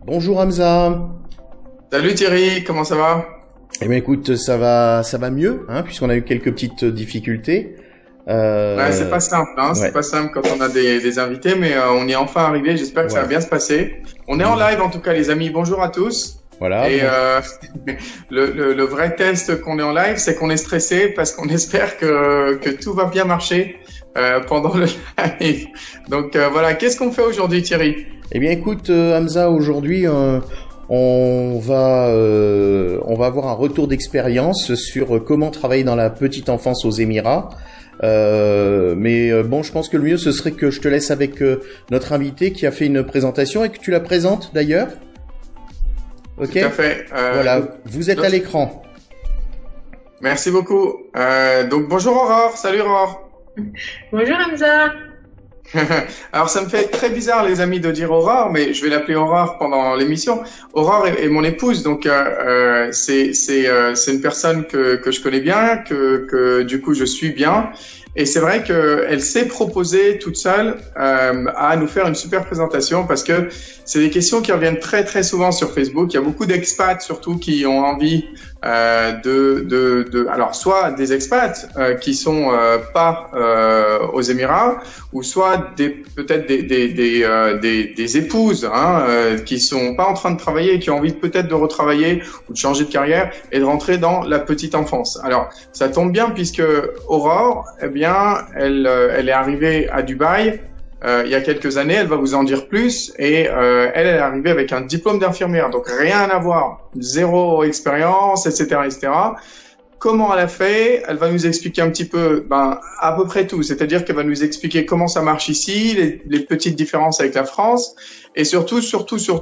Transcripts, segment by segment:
Bonjour Hamza. Salut Thierry, comment ça va? Eh bien écoute, ça va mieux, hein, puisqu'on a eu quelques petites difficultés. Ouais, c'est pas simple, hein, c'est pas simple quand on a des invités, mais on y est enfin arrivé. J'espère que ça va bien se passer. On est en live en tout cas, les amis. Bonjour à tous. Voilà. Et le vrai test qu'on est en live, c'est qu'on est stressé parce qu'on espère que tout va bien marcher pendant le live. Donc voilà, qu'est-ce qu'on fait aujourd'hui, Thierry? Eh bien écoute, Hamza, aujourd'hui on va avoir un retour d'expérience sur comment travailler dans la petite enfance aux Émirats. Mais bon, je pense que le mieux ce serait que je te laisse avec notre invité qui a fait une présentation et que tu la présentes d'ailleurs. Ok. Tout à fait. Voilà, vous êtes à l'écran. Merci beaucoup. Donc bonjour Aurore, salut Aurore. Bonjour Hamza. Alors ça me fait très bizarre les amis de dire Aurore, mais je vais l'appeler Aurore pendant l'émission. Aurore est mon épouse, donc c'est une personne que je connais bien, que du coup je suis bien. Et c'est vrai qu'elle s'est proposée toute seule à nous faire une super présentation parce que c'est des questions qui reviennent très très souvent sur Facebook. Il y a beaucoup d'expats surtout qui ont envie alors soit des expats qui sont pas aux Émirats, ou soit peut-être des épouses qui sont pas en train de travailler et qui ont envie peut-être de retravailler ou de changer de carrière et de rentrer dans la petite enfance. Alors ça tombe bien puisque Aurore, eh bien, elle est arrivée à Dubaï il y a quelques années. Elle va vous en dire plus. Et elle est arrivée avec un diplôme d'infirmière, donc rien à voir, zéro expérience, etc., etc. Comment elle a fait? Elle va nous expliquer un petit peu, à peu près tout. C'est-à-dire qu'elle va nous expliquer comment ça marche ici, les petites différences avec la France, et surtout, ce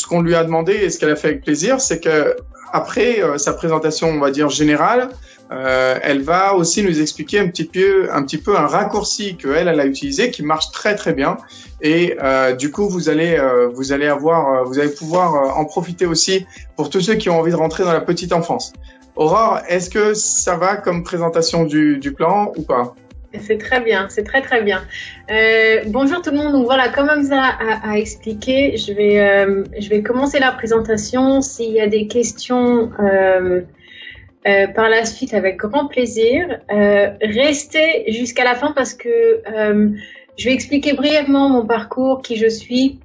qu'on lui a demandé et ce qu'elle a fait avec plaisir, c'est que après sa présentation, on va dire générale, elle va aussi nous expliquer un petit peu un raccourci que elle a utilisé qui marche très très bien. Et du coup, vous allez pouvoir en profiter aussi pour tous ceux qui ont envie de rentrer dans la petite enfance. Aurore, est-ce que ça va comme présentation du plan ou pas? C'est très bien, c'est très très bien. Bonjour tout le monde. Donc voilà, comme Hamza a expliqué, je vais commencer la présentation. S'il y a des questions par la suite, avec grand plaisir. Restez jusqu'à la fin parce que je vais expliquer brièvement mon parcours, qui je suis,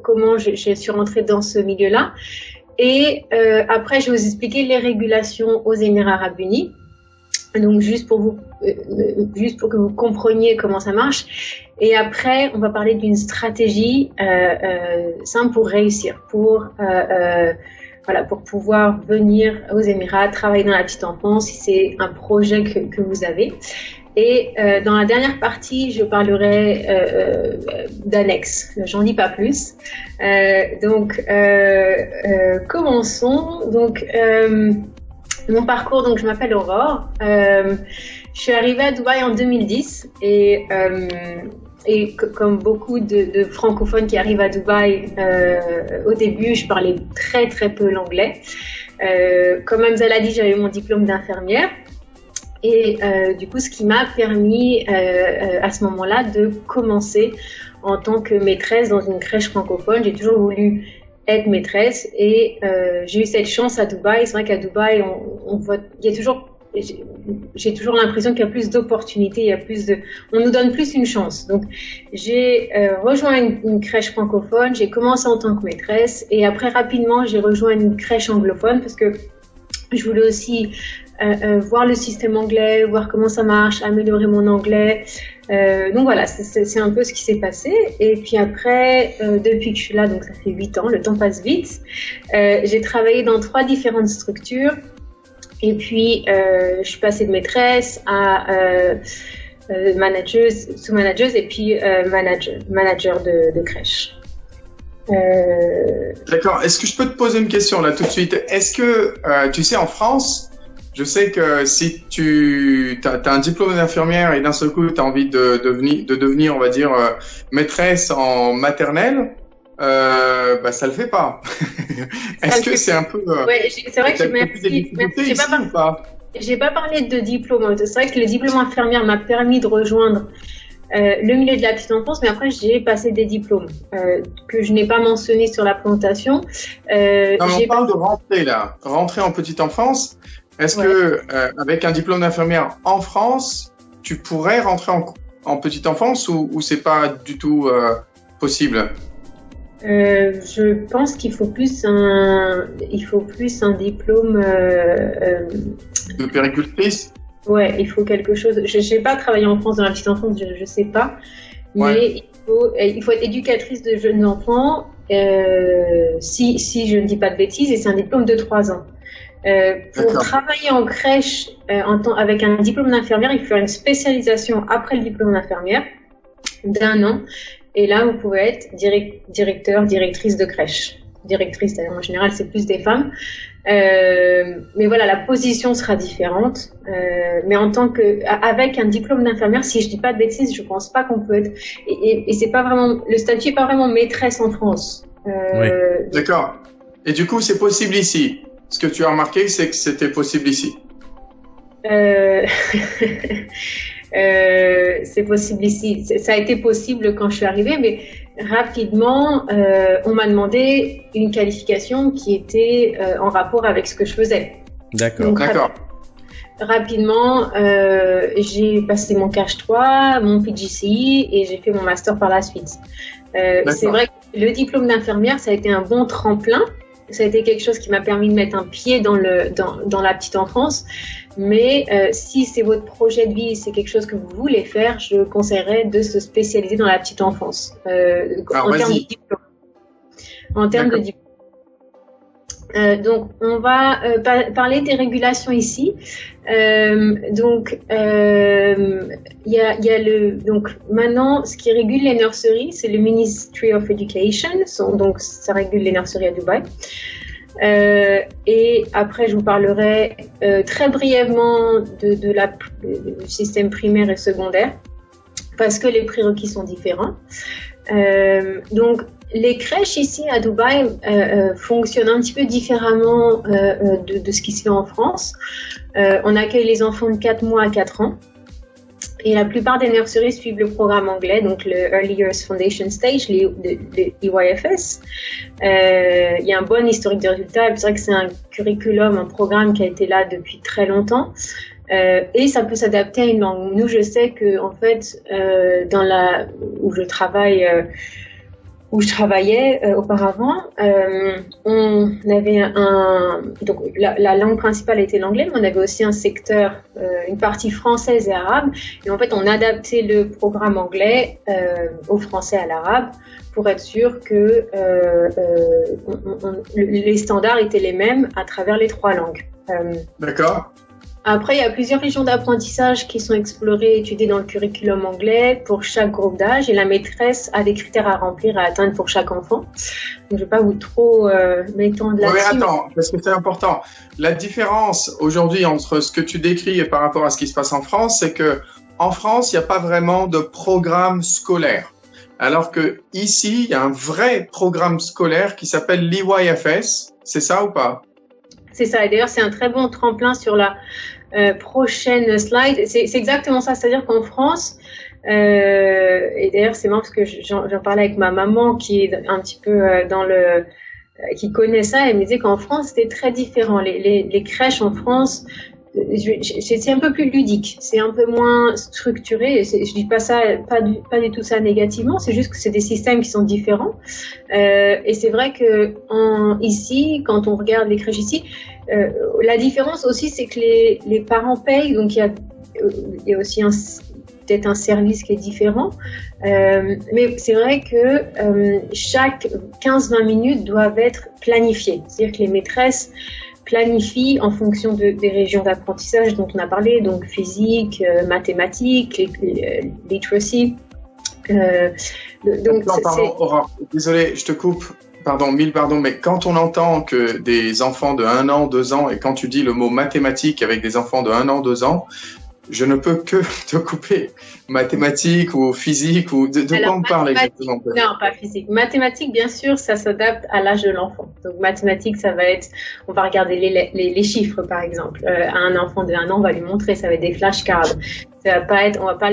comment je suis rentrée dans ce milieu-là. Et après, je vais vous expliquer les régulations aux Émirats Arabes Unis. Donc juste pour que vous compreniez comment ça marche. Et après, on va parler d'une stratégie simple pour réussir, pour pouvoir venir aux Émirats, travailler dans la petite enfance, si c'est un projet que vous avez. Et dans la dernière partie, je parlerai d'annexes. J'en dis pas plus. Donc, commençons. Donc, mon parcours, donc je m'appelle Aurore. Je suis arrivée à Dubaï en 2010 et comme beaucoup de francophones qui arrivent à Dubaï, au début, je parlais très très peu l'anglais. Comme Hamza l'a dit, j'avais mon diplôme d'infirmière. Et du coup, ce qui m'a permis à ce moment-là de commencer en tant que maîtresse dans une crèche francophone. J'ai toujours voulu être maîtresse et j'ai eu cette chance à Dubaï. C'est vrai qu'à Dubaï, j'ai toujours l'impression qu'il y a plus d'opportunités, on nous donne plus une chance. Donc, j'ai rejoint une crèche francophone, j'ai commencé en tant que maîtresse et après rapidement, j'ai rejoint une crèche anglophone parce que je voulais aussi voir le système anglais, voir comment ça marche, améliorer mon anglais. Donc voilà, c'est un peu ce qui s'est passé. Et puis après, depuis que je suis là, donc ça fait 8 ans, le temps passe vite, j'ai travaillé dans 3 différentes structures. Et puis, je suis passée de maîtresse à manageuse, sous-manageuse et puis manager de crèche. D'accord. Est-ce que je peux te poser une question là tout de suite? Est-ce que, tu sais, en France, je sais que si tu as un diplôme d'infirmière et d'un seul coup, tu as envie de devenir, on va dire, maîtresse en maternelle, ça le fait pas. Est-ce que c'est un peu... Ouais, c'est vrai que merci. Ou pas? j'ai pas parlé de diplôme. C'est vrai que le diplôme infirmière m'a permis de rejoindre le milieu de la petite enfance, mais après j'ai passé des diplômes que je n'ai pas mentionnés sur la présentation. Non, mais on parle de rentrer là, rentrer en petite enfance. Est-ce que avec un diplôme d'infirmière en France, tu pourrais rentrer en petite enfance ou c'est pas du tout possible? Je pense qu'il faut plus un diplôme de péricultrice. Ouais, il faut quelque chose. Je n'ai pas travaillé en France dans la petite enfance, je sais pas. Mais il faut être éducatrice de jeunes enfants, si je ne dis pas de bêtises, et c'est un diplôme de 3 ans. Pour travailler en crèche avec un diplôme d'infirmière, il faut faire une spécialisation après le diplôme d'infirmière d'1 an. Et là, vous pouvez être directeur, directrice de crèche. Directrice, d'ailleurs, en général, c'est plus des femmes. Mais voilà, la position sera différente. Mais avec un diplôme d'infirmière, si je dis pas de bêtises, je pense pas qu'on peut être. Et c'est pas vraiment, le statut est pas vraiment maîtresse en France. Oui. D'accord. Et du coup, c'est possible ici. Ce que tu as remarqué, c'est que c'était possible ici. C'est possible ici. Ça a été possible quand je suis arrivée, mais rapidement, on m'a demandé une qualification qui était en rapport avec ce que je faisais. D'accord. Donc, rapidement, j'ai passé mon CACH3, mon PGCE et j'ai fait mon master par la suite. C'est vrai que le diplôme d'infirmière, ça a été un bon tremplin. Ça a été quelque chose qui m'a permis de mettre un pied dans la petite enfance. Mais si c'est votre projet de vie, c'est quelque chose que vous voulez faire, je conseillerais de se spécialiser dans la petite enfance. En termes de diplôme. En termes de diplôme. Donc, on va parler des régulations ici. Donc, donc maintenant, ce qui régule les nurseries, c'est le Ministry of Education. Donc, ça régule les nurseries à Dubaï. Et après, je vous parlerai très brièvement du système primaire et secondaire, parce que les prérequis sont différents. Donc, les crèches ici à Dubaï fonctionnent un petit peu différemment de ce qui se fait en France. On accueille les enfants de 4 mois à 4 ans. Et la plupart des nurseries suivent le programme anglais, donc le Early Years Foundation Stage, les EYFS. Il y a un bon historique de résultats. C'est vrai que c'est un curriculum, un programme qui a été là depuis très longtemps. Et ça peut s'adapter à une langue. Nous, je sais que en fait, où je travaillais auparavant, on avait donc la langue principale était l'anglais, mais on avait aussi un secteur, une partie française et arabe. Et en fait, on adaptait le programme anglais au français et à l'arabe pour être sûr que les standards étaient les mêmes à travers les 3 langues. D'accord. Après, il y a plusieurs régions d'apprentissage qui sont explorées et étudiées dans le curriculum anglais pour chaque groupe d'âge, et la maîtresse a des critères à remplir et à atteindre pour chaque enfant. Donc, je ne vais pas vous trop m'étendre là-dessus. Oui, attends, parce que c'est important. La différence aujourd'hui entre ce que tu décris et par rapport à ce qui se passe en France, c'est que en France, il n'y a pas vraiment de programme scolaire. Alors que ici, il y a un vrai programme scolaire qui s'appelle l'EYFS. C'est ça ou pas? C'est ça. Et d'ailleurs, c'est un très bon tremplin sur la prochaine slide. C'est exactement ça. C'est-à-dire qu'en France, et d'ailleurs, c'est marrant parce que j'en parlais avec ma maman qui est un petit peu qui connaît ça. Elle me disait qu'en France, c'était très différent. Les crèches en France, c'est un peu plus ludique, c'est un peu moins structuré. Je dis pas ça, pas du tout ça négativement, c'est juste que c'est des systèmes qui sont différents. Et c'est vrai que ici, quand on regarde les crèches ici, la différence aussi, c'est que les parents payent, donc il y a aussi peut-être un service qui est différent. Mais c'est vrai que chaque 15-20 minutes doivent être planifiées. C'est-à-dire que les maîtresses planifient en fonction des régions d'apprentissage dont on a parlé, donc physique, mathématiques, literacy. Donc, pardon, Aurore, désolé, je te coupe. Pardon, 1000 pardons, mais quand on entend que des enfants de 1 an, 2 ans, et quand tu dis le mot mathématiques avec des enfants de 1 an, 2 ans, je ne peux que te couper. Mathématiques ou physique ou de quoi on parle exactement? Non, pas physique. Mathématiques, bien sûr, ça s'adapte à l'âge de l'enfant. Donc mathématiques, ça va être, on va regarder les chiffres par exemple. À un enfant de 1 an, on va lui montrer, ça va être des flashcards. Ça va pas être, on va pas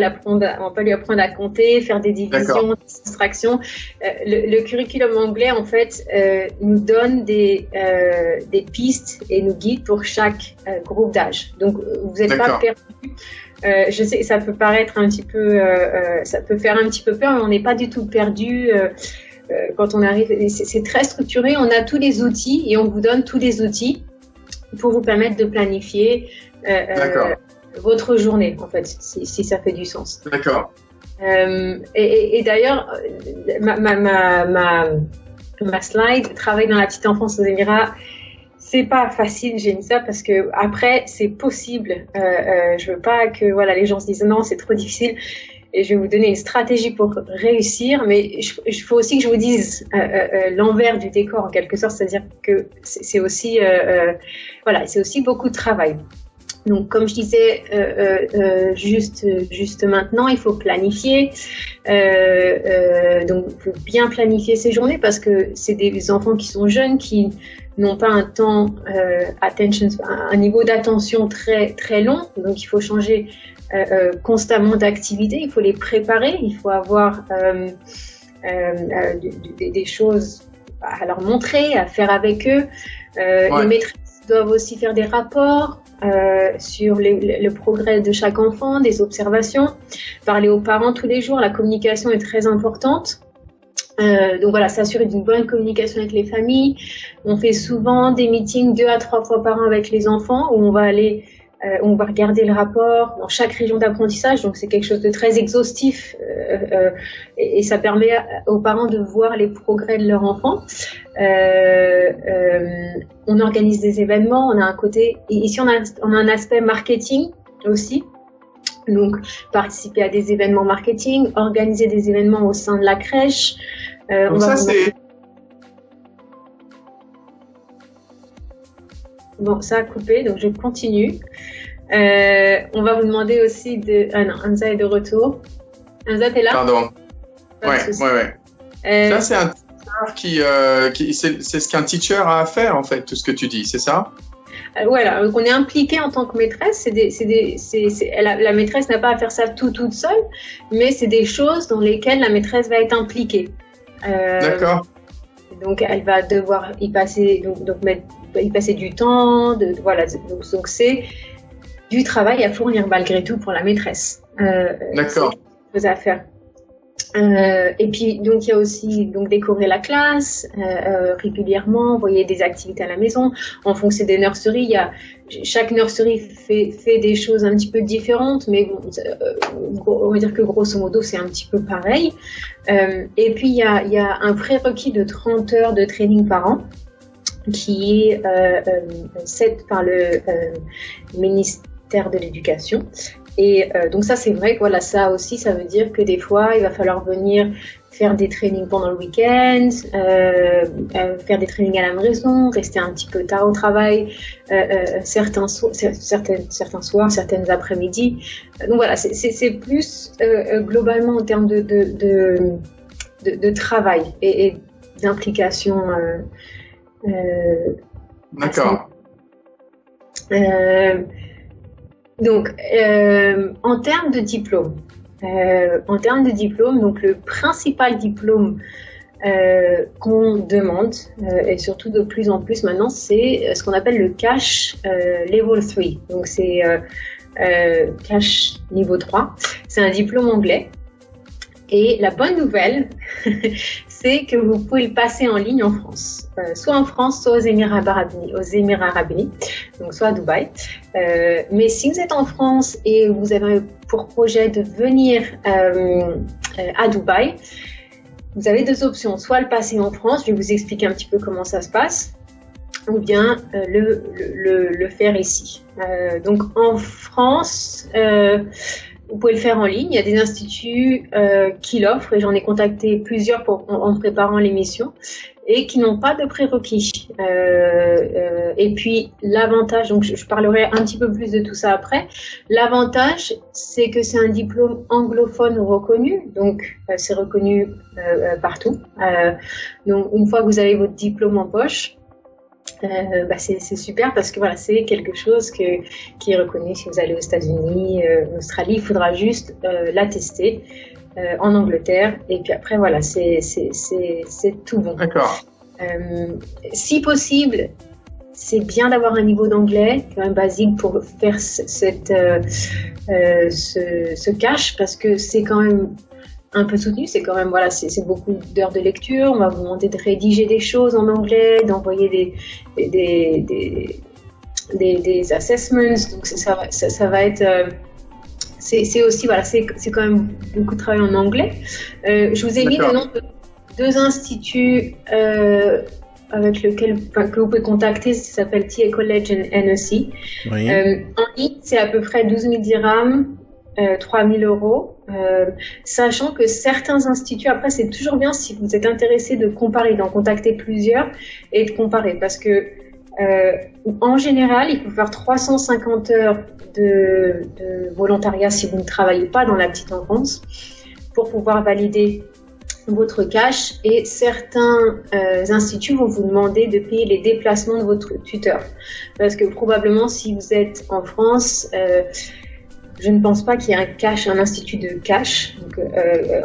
lui apprendre à compter, faire des divisions, des soustractions. Le curriculum anglais, en fait, nous donne des pistes et nous guide pour chaque groupe d'âge. Donc vous n'êtes pas perdu. Je sais, ça peut paraître un petit peu, ça peut faire un petit peu peur, mais on n'est pas du tout perdu. Quand on arrive, c'est très structuré. On a tous les outils et on vous donne tous les outils pour vous permettre de planifier votre journée, en fait, si ça fait du sens. D'accord. Et d'ailleurs, ma slide, travail dans la petite enfance aux Émirats. C'est pas facile, j'ai mis ça parce que après c'est possible. Je veux pas que les gens se disent non, c'est trop difficile. Et je vais vous donner une stratégie pour réussir, mais il faut aussi que je vous dise l'envers du décor en quelque sorte, c'est-à-dire que c'est aussi c'est aussi beaucoup de travail. Donc, comme je disais juste maintenant, il faut planifier. Donc, il faut bien planifier ses journées parce que c'est des enfants qui sont jeunes, qui n'ont pas un niveau d'attention très très long. Donc, il faut changer constamment d'activité. Il faut les préparer. Il faut avoir des choses à leur montrer, à faire avec eux. Les maîtresses doivent aussi faire des rapports sur le progrès de chaque enfant, des observations, parler aux parents tous les jours. La communication est très importante. Donc s'assurer d'une bonne communication avec les familles. On fait souvent des meetings 2 à 3 fois par an avec les enfants où on va aller, on va regarder le rapport dans chaque région d'apprentissage. Donc c'est quelque chose de très exhaustif et ça permet aux parents de voir les progrès de leur enfant. On organise des événements. On a un côté, ici on a un aspect marketing aussi. Donc, participer à des événements marketing, organiser des événements au sein de la crèche. Donc c'est... Bon, ça a coupé, donc je continue. On va vous demander aussi de... Ah non, Hamza est de retour. Hamza, t'es là? Pardon. Ouais. Ça, c'est un teacher c'est ce qu'un teacher a à faire, en fait, tout ce que tu dis, c'est ça? Voilà, donc on est impliqué en tant que maîtresse. La maîtresse n'a pas à faire ça toute seule, mais c'est des choses dans lesquelles la maîtresse va être impliquée. D'accord. Donc elle va devoir y passer, y passer du temps. Donc c'est du travail à fournir malgré tout pour la maîtresse. D'accord. C'est quelque chose à faire. Et puis donc il y a aussi décorer la classe régulièrement, envoyer des activités à la maison en fonction des nurseries. Chaque nurserie fait des choses un petit peu différentes, mais bon, on va dire que grosso modo c'est un petit peu pareil. Et puis il y a un prérequis de 30 heures de training par an qui est fait par le ministère de l'Éducation. Et donc ça c'est vrai que ça aussi ça veut dire que des fois il va falloir venir faire des trainings pendant le week-end, faire des trainings à la maison, rester un petit peu tard au travail, certains soirs, certaines après-midi. Donc c'est plus globalement en termes de travail et d'implication. D'accord. Donc, en termes de diplôme, donc le principal diplôme qu'on demande, et surtout de plus en plus maintenant, c'est ce qu'on appelle le CASH Level 3. Donc, c'est CASH niveau 3. C'est un diplôme anglais. Et la bonne nouvelle, c'est que vous pouvez le passer en ligne en France, soit en France, soit aux Émirats Arabes Unis, donc soit à Dubaï. Mais si vous êtes en France et vous avez pour projet de venir à Dubaï, vous avez 2 options, soit le passer en France, je vais vous expliquer un petit peu comment ça se passe, ou bien le faire ici. Donc en France, vous pouvez le faire en ligne. Il y a des instituts qui l'offrent et j'en ai contacté plusieurs en préparant l'émission. et qui n'ont pas de prérequis. Et puis l'avantage, donc je parlerai un petit peu plus de tout ça après. L'avantage, c'est que c'est un diplôme anglophone reconnu, donc c'est reconnu partout. Donc une fois que vous avez votre diplôme en poche, c'est super parce que voilà, c'est quelque chose qui est reconnu. Si vous allez aux États-Unis, en Australie, il faudra juste l'attester. En Angleterre, et puis après voilà, c'est tout bon. D'accord. Si possible, c'est bien d'avoir un niveau d'anglais quand même basique pour faire ce cash, parce que c'est quand même un peu soutenu, c'est quand même voilà, c'est beaucoup d'heures de lecture. On va vous demander de rédiger des choses en anglais, d'envoyer des assessments, donc ça va être c'est aussi, voilà, c'est quand même beaucoup de travail en anglais. Je vous ai mis le nom de 2 instituts avec lesquels que vous pouvez contacter. Ça s'appelle TA College and NEC. Oui. En ligne, c'est à peu près 12 000 dirhams, 3 000 euros. Sachant que certains instituts, après, c'est toujours bien si vous êtes intéressé de comparer, d'en contacter plusieurs et de comparer. Parce que en général, il faut faire 350 heures de volontariat si vous ne travaillez pas dans la petite enfance pour pouvoir valider votre cash, et certains instituts vont vous demander de payer les déplacements de votre tuteur, parce que probablement si vous êtes en France, je ne pense pas qu'il y ait un institut de cash donc,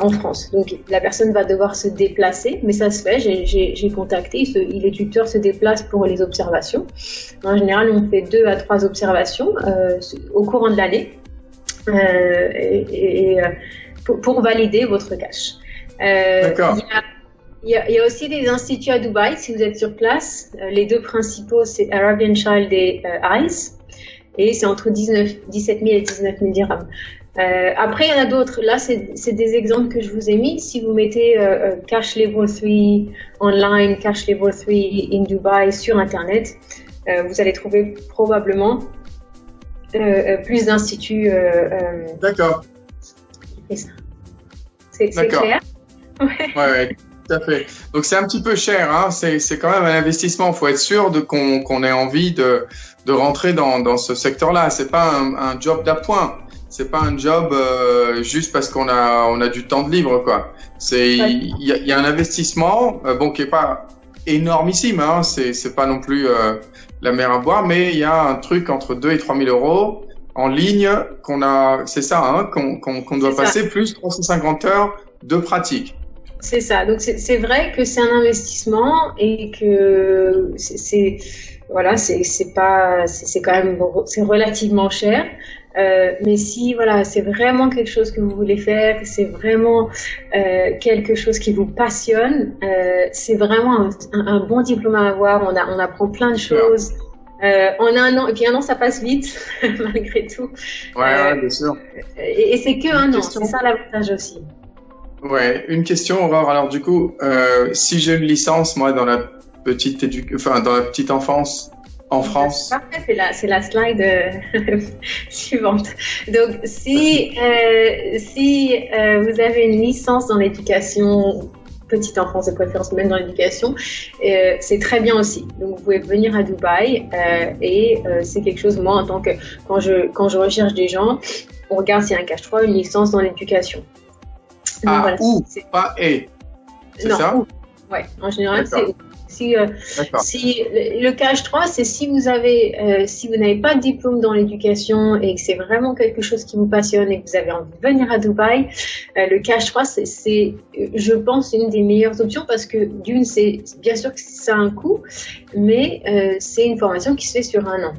en France. Donc la personne va devoir se déplacer, mais ça se fait. J'ai contacté, les tuteurs se déplacent pour les observations. En général, on fait 2 à 3 observations au courant de l'année pour valider votre cash. D'accord. Il y a aussi des instituts à Dubaï si vous êtes sur place. Les 2 principaux, c'est Arabian Child et ICE. Et c'est entre 17 000 et 19 000 dirhams. Après, il y en a d'autres. Là, c'est des exemples que je vous ai mis. Si vous mettez Cash Level 3 online, Cash Level 3 in Dubai sur Internet, vous allez trouver probablement plus d'instituts. D'accord. C'est clair? Ouais, tout à fait. Donc c'est un petit peu cher, hein. C'est quand même un investissement. Il faut être sûr qu'on ait envie de rentrer dans ce secteur-là. C'est pas un job d'appoint. C'est pas un job juste parce qu'on a du temps de libre, quoi. Il y a un investissement qui est pas énormissime, hein. C'est pas non plus la mer à boire, mais il y a un truc entre 2 et 3 000 euros en ligne c'est ça, hein, qu'on doit passer, plus 350 heures de pratique. C'est ça. Donc c'est vrai que c'est un investissement et que c'est quand même c'est relativement cher. Mais si voilà, c'est vraiment quelque chose que vous voulez faire, c'est vraiment quelque chose qui vous passionne, c'est vraiment un bon diplôme à avoir. On apprend plein de choses. En un an, et puis un an ça passe vite malgré tout. Ouais, bien sûr. Et c'est que un an, c'est ça l'avantage aussi. Ouais, une question, Aurore. Alors du coup, si j'ai une licence, moi, dans la petite enfance en France. Parfait, c'est la slide suivante. Donc, si vous avez une licence dans l'éducation, petite enfance de préférence, même dans l'éducation, c'est très bien aussi. Donc, vous pouvez venir à Dubaï et c'est quelque chose, moi, en tant que quand je recherche des gens, on regarde s'il y a un cash 3, une licence dans l'éducation. Donc, voilà, pas et. C'est ça? Ouais, en général, c'est ou. Si le cash 3, c'est si vous n'avez pas de diplôme dans l'éducation et que c'est vraiment quelque chose qui vous passionne et que vous avez envie de venir à Dubaï, le cash 3, c'est, je pense, une des meilleures options parce que d'une, c'est bien sûr que ça a un coût, mais c'est une formation qui se fait sur un an.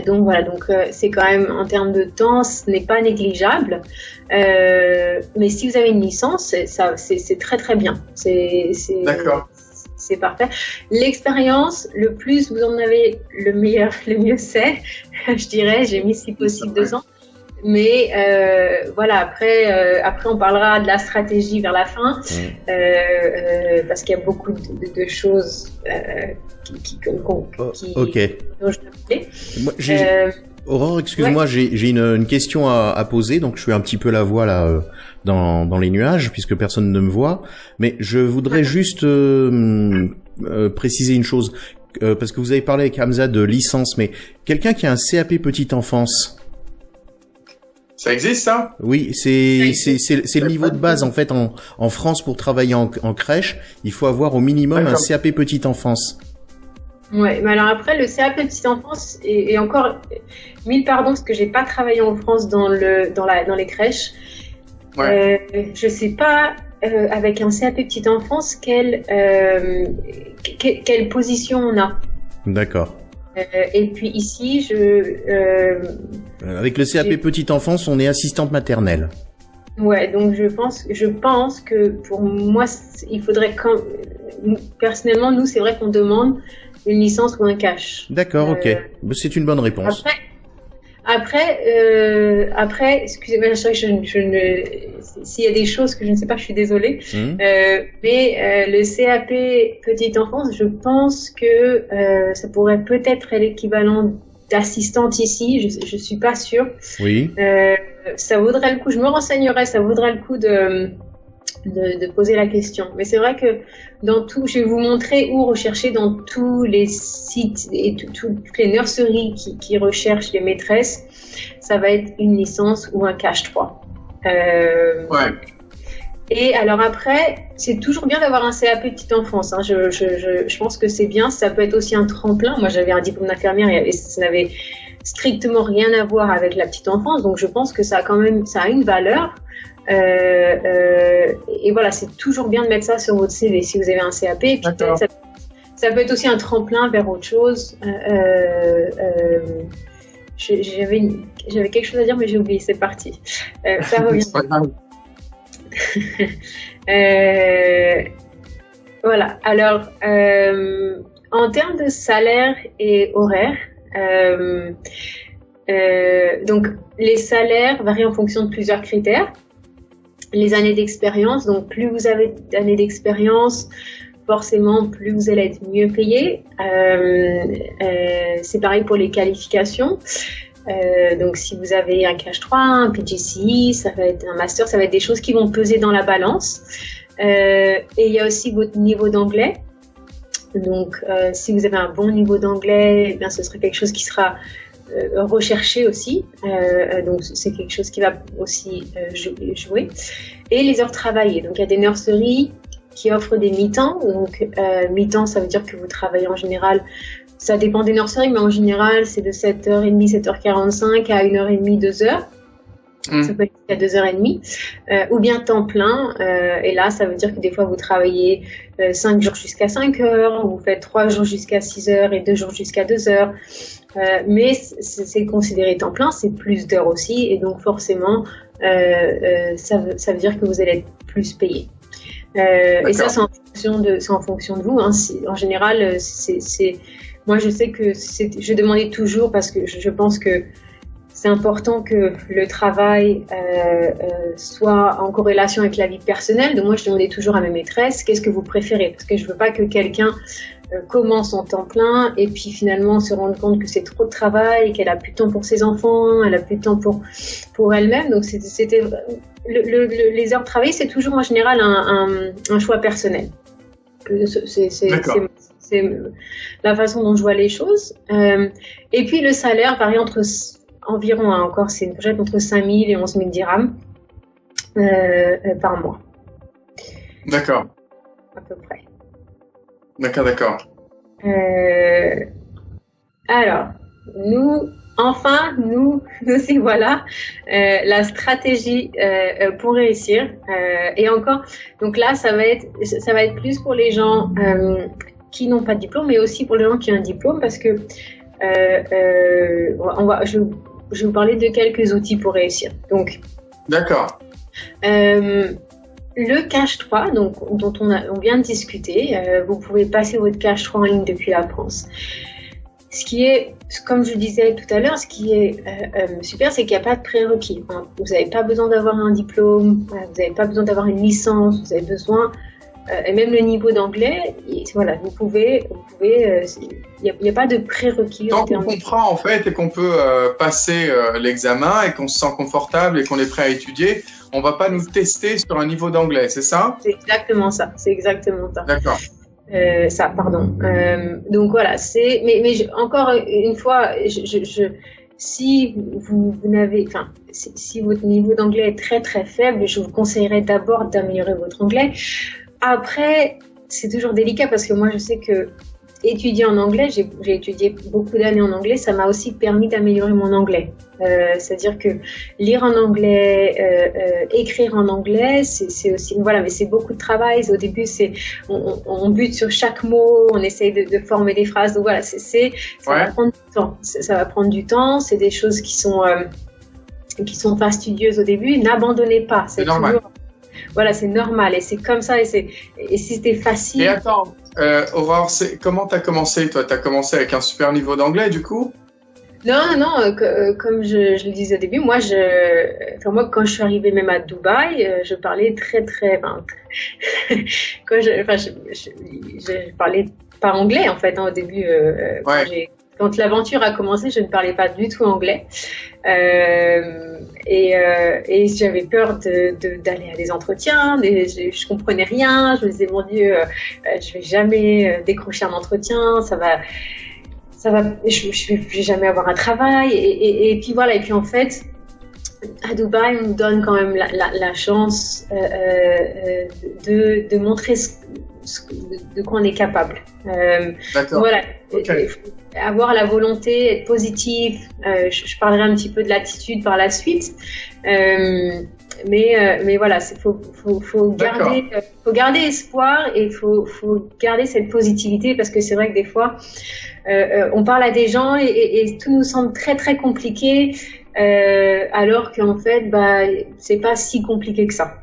Donc voilà, c'est quand même en termes de temps, ce n'est pas négligeable. Mais si vous avez une licence, c'est très très bien. D'accord. C'est parfait. L'expérience, le plus vous en avez, le mieux c'est. Je dirais, j'ai mis si possible 2 ans. Mais voilà, après on parlera de la stratégie vers la fin, parce qu'il y a beaucoup de choses ok. dont je vais parler. Moi, Aurore, excuse-moi, Ouais. j'ai une question à poser, donc je suis un petit peu la voix là dans les nuages puisque personne ne me voit, mais je voudrais juste préciser une chose parce que vous avez parlé avec Hamza de licence, mais quelqu'un qui a un CAP petite enfance, Ça existe, ça? oui, c'est le niveau de base en fait en France pour travailler en crèche, il faut avoir au minimum un D'accord. CAP petite enfance. Ouais, mais alors après, le CAP petite enfance, et encore, mille pardons, parce que j'ai pas travaillé en France dans les crèches. Ouais. Je sais pas, avec un CAP petite enfance, quelle position on a. D'accord. Et puis ici, Avec le CAP j'ai- petite enfance, on est assistante maternelle. ouais, donc je pense que pour moi, il faudrait personnellement, nous, c'est vrai qu'on demande une licence ou un cash. D'accord, ok. C'est une bonne réponse. Après, excusez-moi, c'est vrai que s'il y a des choses que je ne sais pas, je suis désolée. Mais le CAP petite enfance, je pense que ça pourrait peut-être être l'équivalent d'assistante ici. Je suis pas sûre. Oui. Ça vaudrait le coup. Je me renseignerai. Ça vaudrait le coup de poser la question. Mais c'est vrai que je vais vous montrer où rechercher dans tous les sites et toutes les nurseries qui recherchent les maîtresses. Ça va être une licence ou un cash 3. Ouais. Et alors après, c'est toujours bien d'avoir un CAP petite enfance. Hein. Je pense que c'est bien. Ça peut être aussi un tremplin. Moi, j'avais un diplôme d'infirmière et ça n'avait strictement rien à voir avec la petite enfance. Donc, je pense que ça a une valeur. Et voilà, c'est toujours bien de mettre ça sur votre CV si vous avez un CAP. Et puis peut-être ça peut être aussi un tremplin vers autre chose. J'avais quelque chose à dire, mais j'ai oublié. C'est parti. Ça revient. C'est pas grave. Voilà. Alors, en termes de salaire et horaire, donc les salaires varient en fonction de plusieurs critères. Les années d'expérience, donc plus vous avez d'années d'expérience, forcément plus vous allez être mieux payé. C'est pareil pour les qualifications. Donc si vous avez un cash 3, un PGCE, ça va être un master, ça va être des choses qui vont peser dans la balance. Et il y a aussi votre niveau d'anglais. Donc si vous avez un bon niveau d'anglais, eh bien ce serait quelque chose qui sera recherché aussi, donc c'est quelque chose qui va aussi jouer. Et les heures travaillées, donc il y a des nurseries qui offrent des mi-temps, donc mi-temps ça veut dire que vous travaillez en général, ça dépend des nurseries, mais en général c'est de 7h30, 7h45 à 1h30, 2h. Ça peut être à 2h30, ou bien temps plein, et là ça veut dire que des fois vous travaillez 5 jours jusqu'à 5h, vous faites 3 jours jusqu'à 6h et 2 jours jusqu'à 2h, mais c'est considéré temps plein, c'est plus d'heures aussi, et donc forcément ça veut dire que vous allez être plus payé. Et ça c'est en fonction de vous, hein. En général moi je sais que je demandais toujours parce que je pense que c'est important que le travail soit en corrélation avec la vie personnelle. Donc moi, je demandais toujours à mes maîtresses, qu'est-ce que vous préférez? Parce que je veux pas que quelqu'un commence en temps plein et puis finalement se rende compte que c'est trop de travail, qu'elle a plus de temps pour ses enfants, elle a plus de temps pour elle-même. Donc c'était les heures de travail, c'est toujours en général un choix personnel. C'est la façon dont je vois les choses. Et puis le salaire varie environ, hein, encore, c'est une fourchette entre 5 000 et 11 000 dirhams par mois. D'accord. À peu près. D'accord. Alors, nous aussi, voilà, la stratégie pour réussir. Et encore, donc là, ça va être plus pour les gens qui n'ont pas de diplôme, mais aussi pour les gens qui ont un diplôme, parce que je vais vous parler de quelques outils pour réussir. Donc, d'accord. Le cash 3, donc, dont on vient de discuter, vous pouvez passer votre cash 3 en ligne depuis la France. Ce qui est, comme je disais tout à l'heure, ce qui est super, c'est qu'il n'y a pas de prérequis. Hein. Vous n'avez pas besoin d'avoir un diplôme, vous n'avez pas besoin d'avoir une licence, vous avez besoin et même le niveau d'anglais, voilà, vous pouvez, il n'y a pas de prérequis. Tant qu'on comprend en fait et qu'on peut passer l'examen et qu'on se sent confortable et qu'on est prêt à étudier, on va pas nous tester sur un niveau d'anglais, c'est ça? C'est exactement ça. D'accord. Donc voilà, mais encore une fois, si vous n'avez, enfin, si votre niveau d'anglais est très très faible, je vous conseillerais d'abord d'améliorer votre anglais. Après, c'est toujours délicat parce que moi je sais que étudier en anglais, j'ai étudié beaucoup d'années en anglais, ça m'a aussi permis d'améliorer mon anglais. C'est-à-dire que lire en anglais, écrire en anglais, c'est aussi, voilà, mais c'est beaucoup de travail. Au début, on bute sur chaque mot, on essaye de former des phrases. Donc voilà, ça va prendre du temps. Ça va prendre du temps. C'est des choses qui sont fastidieuses au début. N'abandonnez pas. C'est normal. Voilà, c'est normal et c'est comme ça et si c'était facile. Et attends, Aurore, comment t'as commencé toi? T'as commencé avec un super niveau d'anglais du coup? Non, comme je le disais au début, moi quand je suis arrivée même à Dubaï, je parlais très je parlais pas anglais en fait au début. Quand l'aventure a commencé, je ne parlais pas du tout anglais. Et j'avais peur d'aller à des entretiens, je comprenais rien, je me disais mon Dieu, je vais jamais décrocher un entretien, je vais jamais avoir un travail et puis voilà, et puis en fait à Dubaï on nous donne quand même la chance de montrer de quoi on est capable. D'accord. Voilà. Okay. Avoir la volonté, être positif. Je parlerai un petit peu de l'attitude par la suite. Mais voilà, faut garder espoir et faut garder cette positivité parce que c'est vrai que des fois, on parle à des gens et tout nous semble très très compliqué, alors qu'en fait, c'est pas si compliqué que ça.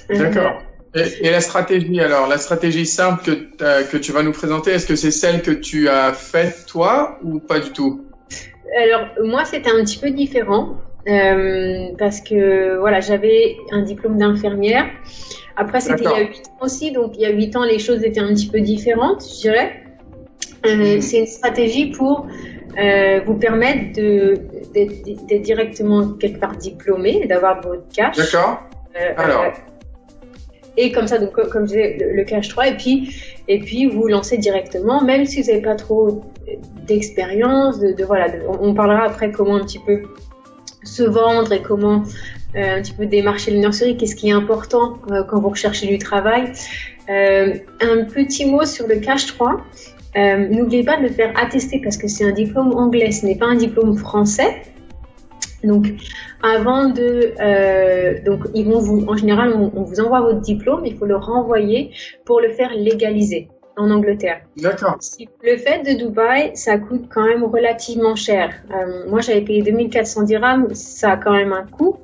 D'accord. Et la stratégie alors, la stratégie simple que tu vas nous présenter, est-ce que c'est celle que tu as faite toi ou pas du tout? Alors moi c'était un petit peu différent parce que voilà, j'avais un diplôme d'infirmière. Après c'était il y a 8 ans aussi, donc il y a 8 ans les choses étaient un petit peu différentes, je dirais. C'est une stratégie pour vous permettre d'être directement quelque part diplômé, d'avoir votre cash. D'accord. Alors. Et comme ça, donc, comme je disais, le cash 3, et puis vous lancez directement, même si vous n'avez pas trop d'expérience, voilà, on parlera après comment un petit peu se vendre et comment un petit peu démarcher le nursery, qu'est-ce qui est important quand vous recherchez du travail. Un petit mot sur le cash 3. N'oubliez pas de le faire attester parce que c'est un diplôme anglais, ce n'est pas un diplôme français. Donc, avant donc ils vont en général, on vous envoie votre diplôme, il faut le renvoyer pour le faire légaliser en Angleterre. D'accord. Le fait de Dubaï, ça coûte quand même relativement cher. Moi, j'avais payé 2400 dirhams, ça a quand même un coût.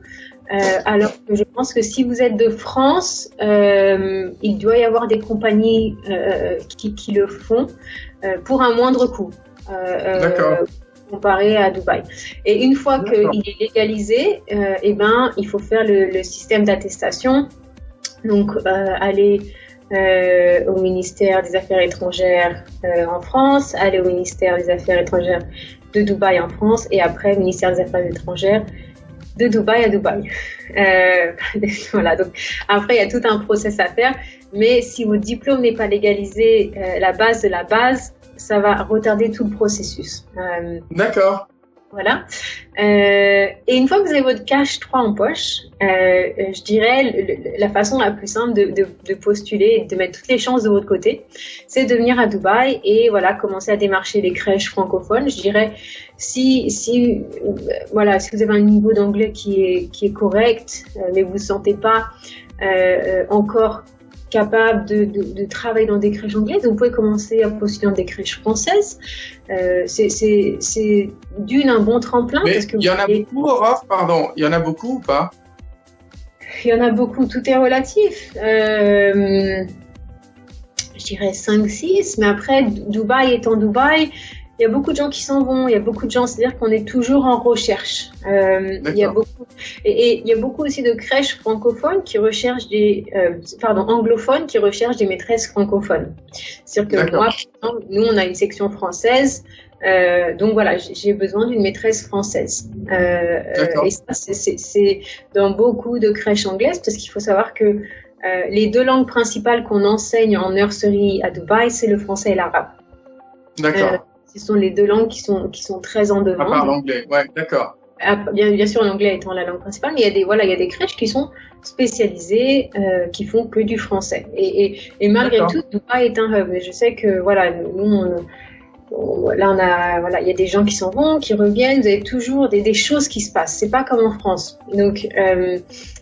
Alors que je pense que si vous êtes de France, il doit y avoir des compagnies qui le font pour un moindre coût. D'accord. Comparé à Dubaï. Et une fois qu'il est légalisé, il faut faire le système d'attestation. Donc, aller au ministère des Affaires étrangères en France, aller au ministère des Affaires étrangères de Dubaï en France, et après au ministère des Affaires étrangères de Dubaï à Dubaï. Voilà. Donc, après, il y a tout un process à faire. Mais si votre diplôme n'est pas légalisé, la base de la base, ça va retarder tout le processus. D'accord. Voilà. Et une fois que vous avez votre cash 3 en poche, je dirais la façon la plus simple de postuler et de mettre toutes les chances de votre côté, c'est de venir à Dubaï et voilà, commencer à démarcher les crèches francophones. Je dirais si vous avez un niveau d'anglais qui est correct, mais vous ne vous sentez pas encore capable de travailler dans des crèches anglaises, vous pouvez commencer à postuler dans des crèches françaises. C'est un bon tremplin. Mais parce que il y en a beaucoup, Aurore, pardon, il y en a beaucoup ou pas? Il y en a beaucoup, tout est relatif. Je dirais 5-6, mais après, Dubaï étant Dubaï, il y a beaucoup de gens qui s'en vont, il y a beaucoup de gens, c'est-à-dire qu'on est toujours en recherche. Il y a beaucoup, et il y a beaucoup aussi de crèches francophones qui recherchent anglophones qui recherchent des maîtresses francophones. C'est-à-dire que moi, par exemple, nous, on a une section française. Donc voilà, j'ai besoin d'une maîtresse française. Et ça, c'est dans beaucoup de crèches anglaises, parce qu'il faut savoir que les deux langues principales qu'on enseigne en nursery à Dubaï, c'est le français et l'arabe. D'accord. Ce sont les deux langues qui sont très en demande. À part l'anglais, ouais, d'accord. Bien sûr, l'anglais étant la langue principale, mais il y a des crèches qui sont spécialisées, qui font que du français. Et malgré tout, Dubaï est un hub. Mais je sais que voilà, nous, il y a des gens qui s'en vont, qui reviennent. Vous avez toujours des choses qui se passent. C'est pas comme en France. Donc,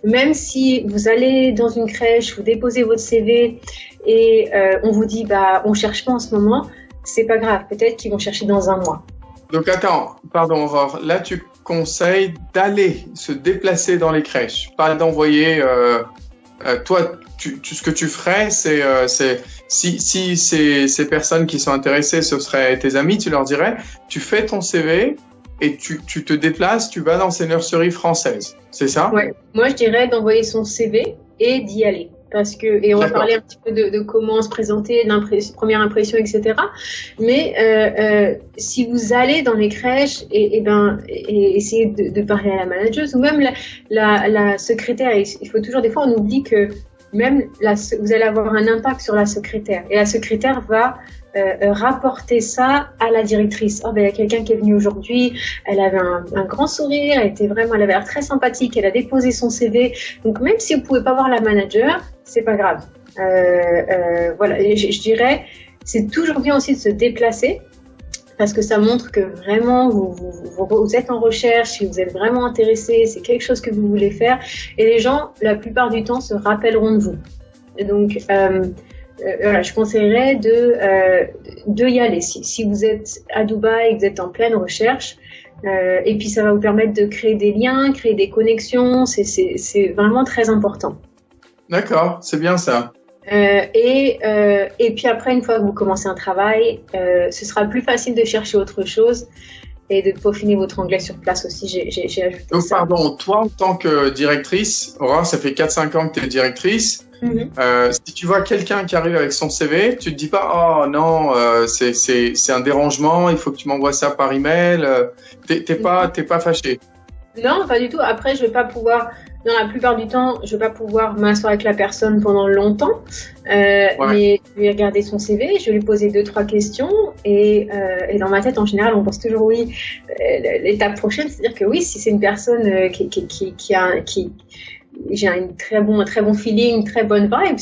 même si vous allez dans une crèche, vous déposez votre CV et on vous dit, on cherche pas en ce moment, c'est pas grave. Peut-être qu'ils vont chercher dans un mois. Donc, attends, pardon, Aurore. Là, tu conseilles d'aller se déplacer dans les crèches, pas d'envoyer. Toi, ce que tu ferais, c'est si ces personnes qui sont intéressées, ce seraient tes amis, tu leur dirais, tu fais ton CV et tu te déplaces, tu vas dans ces nurseries françaises, c'est ça? Ouais. Moi, je dirais d'envoyer son CV et d'y aller. Et on va parler un petit peu de comment se présenter, première impression, etc. Mais si vous allez dans les crèches et essayez de parler à la manageuse ou même la secrétaire, il faut toujours, des fois on oublie que même vous allez avoir un impact sur la secrétaire et la secrétaire va rapporter ça à la directrice. Il y a quelqu'un qui est venu aujourd'hui, elle avait un grand sourire, elle avait l'air très sympathique, elle a déposé son CV. Donc même si vous pouvez pas voir la manager, c'est pas grave. Voilà, et je dirais, c'est toujours bien aussi de se déplacer parce que ça montre que vraiment vous êtes en recherche, vous êtes vraiment intéressé, c'est quelque chose que vous voulez faire et les gens, la plupart du temps, se rappelleront de vous. Et donc, voilà, je conseillerais de y aller. Si vous êtes à Dubaï et que vous êtes en pleine recherche, et puis ça va vous permettre de créer des liens, créer des connexions, c'est vraiment très important. D'accord, c'est bien ça. Et puis après, une fois que vous commencez un travail, ce sera plus facile de chercher autre chose et de peaufiner votre anglais sur place aussi. J'ai ajouté donc, ça. Pardon, toi en tant que directrice, Aurore, ça fait 4-5 ans que tu es directrice. Si tu vois quelqu'un qui arrive avec son CV, tu te dis pas, oh non, c'est un dérangement, il faut que tu m'envoies ça par email. T'es pas fâché. Non, pas du tout. Après, je vais pas pouvoir, dans la plupart du temps, je vais pas pouvoir m'asseoir avec la personne pendant longtemps. Mais je vais regarder son CV, je vais lui poser 2-3 questions et dans ma tête, en général, on pense toujours oui. L'étape prochaine, c'est-à-dire que oui, si c'est une personne j'ai un très bon feeling, très bonne vibe,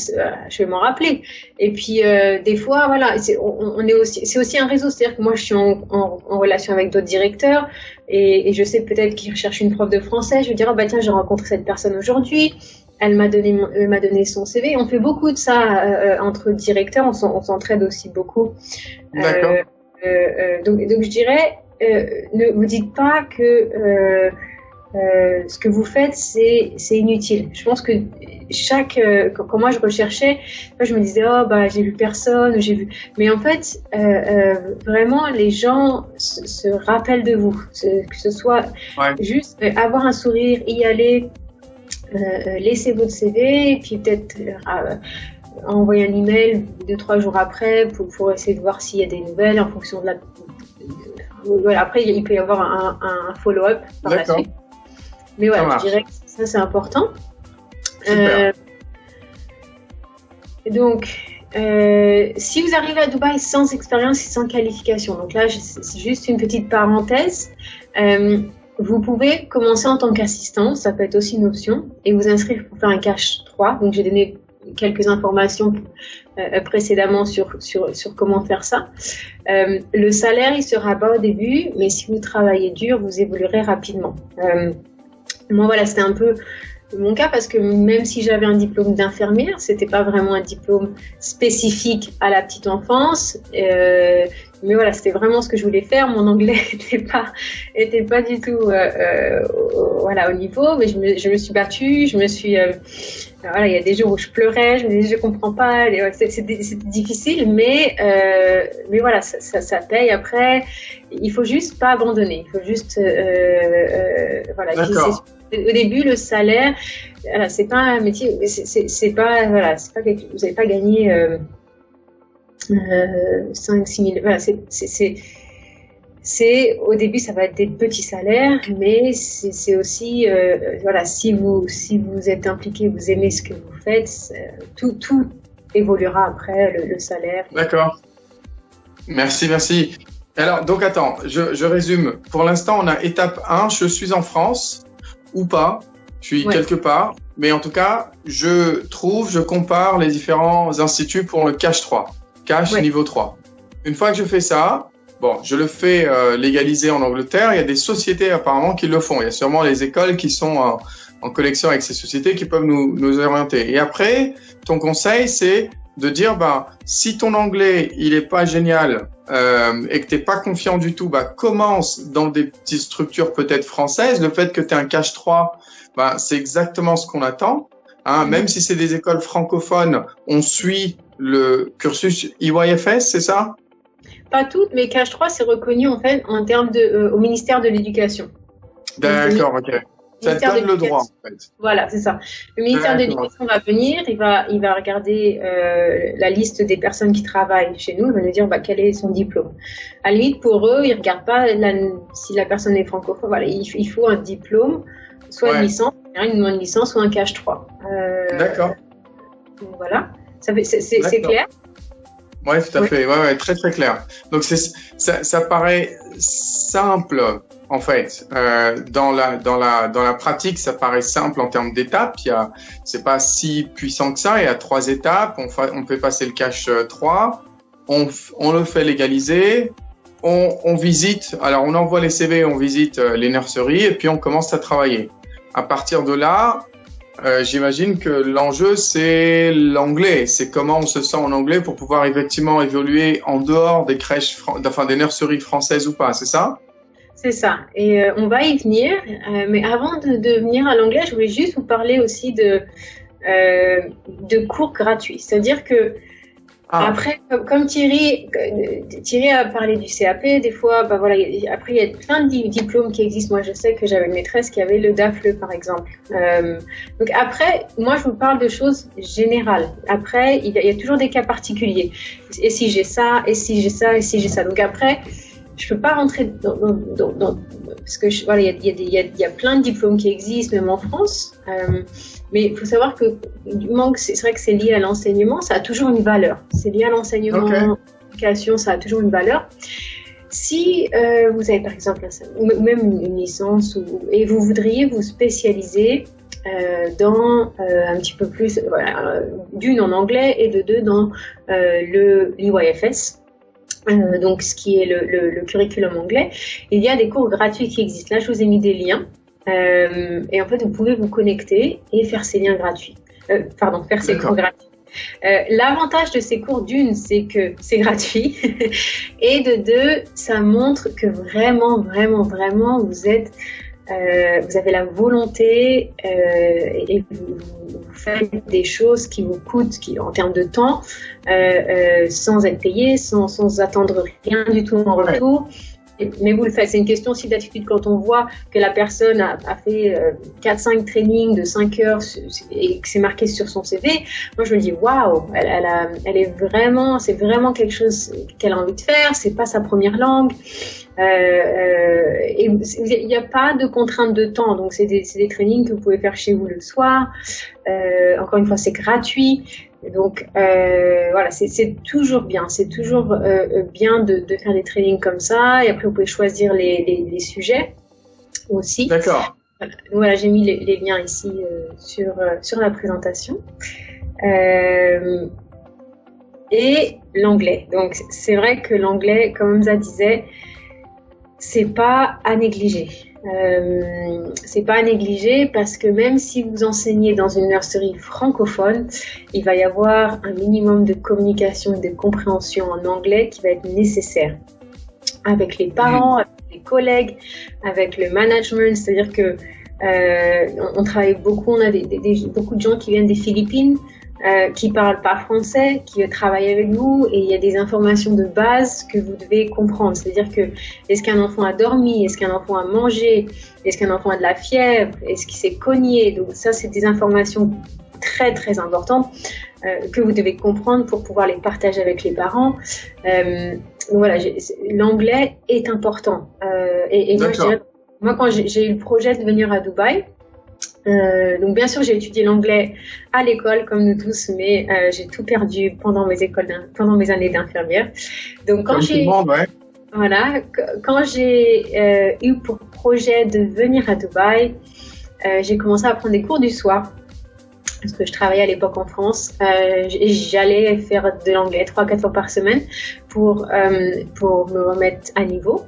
je vais m'en rappeler. Et puis des fois, voilà, c'est aussi un réseau, c'est-à-dire que moi je suis en relation avec d'autres directeurs et je sais peut-être qu'ils recherchent une prof de français. Je vais dire tiens, j'ai rencontré cette personne aujourd'hui. Elle m'a donné son CV. On fait beaucoup de ça entre directeurs. On s'entraide aussi beaucoup. D'accord. Donc je dirais, ne vous dites pas que ce que vous faites, c'est inutile. Je pense que quand moi je recherchais, je me disais j'ai vu personne, mais en fait vraiment les gens se rappellent de vous, que ce soit juste avoir un sourire, y aller, laisser votre CV et puis peut-être envoyer un email 2-3 jours après pour essayer de voir s'il y a des nouvelles en fonction de la. Voilà, après il peut y avoir un follow-up par la suite. Mais ouais, je dirais que ça c'est important. Donc, si vous arrivez à Dubaï sans expérience et sans qualification, donc là c'est juste une petite parenthèse, vous pouvez commencer en tant qu'assistant, ça peut être aussi une option, et vous inscrire pour faire un cash 3. Donc j'ai donné quelques informations précédemment sur comment faire ça. Le salaire il sera bas au début, mais si vous travaillez dur, vous évoluerez rapidement. Moi, voilà, c'était un peu mon cas parce que même si j'avais un diplôme d'infirmière, c'était pas vraiment un diplôme spécifique à la petite enfance. Mais voilà, c'était vraiment ce que je voulais faire. Mon anglais était pas du tout voilà au niveau. Mais je me suis battue. Voilà, il y a des jours où je pleurais. Je me disais je comprends pas. C'est difficile, mais voilà, ça paye après. Il faut juste pas abandonner. Il faut juste voilà. D'accord. Au début, le salaire, voilà, c'est pas un métier, c'est pas, voilà, c'est pas quelque, vous n'allez pas gagner 5, 6 000, voilà, au début, ça va être des petits salaires, mais c'est aussi, voilà, si vous êtes impliqué, vous aimez ce que vous faites, tout évoluera après, le salaire. D'accord. Merci. Alors, donc attends, je résume. Pour l'instant, on a étape 1, je suis en France. Ou pas, je suis quelque part, mais en tout cas, je compare les différents instituts pour le Cash 3, Cash niveau 3. Une fois que je fais ça, bon, je le fais légaliser en Angleterre, il y a des sociétés apparemment qui le font, il y a sûrement les écoles qui sont en connexion avec ces sociétés qui peuvent nous orienter. Et après, ton conseil, c'est de dire, si ton anglais, il est pas génial, et que t'es pas confiant du tout, commence dans des petites structures peut-être françaises. Le fait que tu aies un Cash 3, c'est exactement ce qu'on attend. Même si c'est des écoles francophones, on suit le cursus EYFS, c'est ça? Pas toutes, mais Cash 3, c'est reconnu en fait en termes au ministère de l'Éducation. D'accord, ok. Ça te donne le droit, en fait. Voilà, c'est ça. Le ministère de l'Éducation va venir, il va regarder la liste des personnes qui travaillent chez nous, il va nous dire quel est son diplôme. À la limite, pour eux, ils regardent pas si la personne est francophone. Voilà, il faut un diplôme, soit une licence, une licence ou un Cash 3. D'accord. Voilà, c'est clair. Oui, tout à fait. Ouais, très très clair. Donc ça paraît simple en fait. Dans la pratique, ça paraît simple en termes d'étapes. C'est pas si puissant que ça. Il y a 3 étapes. On fait passer le Cash 3. On le fait légaliser. On visite. Alors on envoie les CV, on visite les nurseries et puis on commence à travailler. À partir de là, j'imagine que l'enjeu, c'est l'anglais. C'est comment on se sent en anglais pour pouvoir effectivement évoluer en dehors des crèches, des nurseries françaises ou pas, c'est ça? C'est ça. Et on va y venir. Mais avant de venir à l'anglais, je voulais juste vous parler aussi de cours gratuits. C'est-à-dire que après, comme Thierry a parlé du CAP, des fois, voilà, après il y a plein de diplômes qui existent. Moi, je sais que j'avais une maîtresse qui avait le DAFLE, par exemple. Donc après, moi, je vous parle de choses générales. Après, il y a toujours des cas particuliers. Et si j'ai ça, et si j'ai ça, et si j'ai ça. Donc après, je peux pas rentrer dans parce que voilà, il y a plein de diplômes qui existent, même en France. Mais il faut savoir que du moment que c'est vrai que c'est lié à l'enseignement, ça a toujours une valeur. C'est lié à l'enseignement, l'éducation, ça a toujours une valeur. Si vous avez par exemple même une licence et vous voudriez vous spécialiser dans un petit peu plus, d'une en anglais et de deux dans l'EYFS. Donc ce qui est le curriculum anglais, il y a des cours gratuits qui existent. Là, je vous ai mis des liens. Et en fait, vous pouvez vous connecter et faire ces liens gratuits. Faire ces cours gratuits. L'avantage de ces cours, d'une, c'est que c'est gratuit. Et de deux, ça montre que vraiment, vous êtes, vous avez la volonté et vous faites des choses qui vous coûtent, en termes de temps, sans être payé, sans attendre rien du tout en retour. Mais vous le faites, c'est une question aussi d'attitude. Quand on voit que la personne a fait 4-5 trainings de 5 heures et que c'est marqué sur son CV, moi je me dis waouh, elle est vraiment, c'est vraiment quelque chose qu'elle a envie de faire, c'est pas sa première langue. Et il n'y a pas de contrainte de temps, donc c'est des trainings que vous pouvez faire chez vous le soir. Encore une fois, c'est gratuit. Donc voilà, c'est toujours bien, bien de faire des trainings comme ça. Et après, vous pouvez choisir les sujets aussi. D'accord. Voilà, j'ai mis les liens ici sur la présentation. Et l'anglais. Donc c'est vrai que l'anglais, comme Hamza disait, c'est pas à négliger. c'est pas à négliger parce que même si vous enseignez dans une nurserie francophone, il va y avoir un minimum de communication et de compréhension en anglais qui va être nécessaire avec les parents, avec les collègues, avec le management. C'est-à-dire que on travaille beaucoup, on a beaucoup de gens qui viennent des Philippines, qui parlent pas français, qui travaillent avec vous, et il y a des informations de base que vous devez comprendre. C'est-à-dire que est-ce qu'un enfant a dormi, est-ce qu'un enfant a mangé, est-ce qu'un enfant a de la fièvre, est-ce qu'il s'est cogné. Donc ça, c'est des informations très très importantes que vous devez comprendre pour pouvoir les partager avec les parents. Donc voilà, l'anglais est important. Et moi, quand j'ai eu le projet de venir à Dubaï, donc bien sûr j'ai étudié l'anglais à l'école comme nous tous, mais j'ai tout perdu pendant mes années d'infirmière. Donc quand j'ai eu pour projet de venir à Dubaï, j'ai commencé à prendre des cours du soir parce que je travaillais à l'époque en France, et j'allais faire de l'anglais 3-4 fois par semaine pour me remettre à niveau.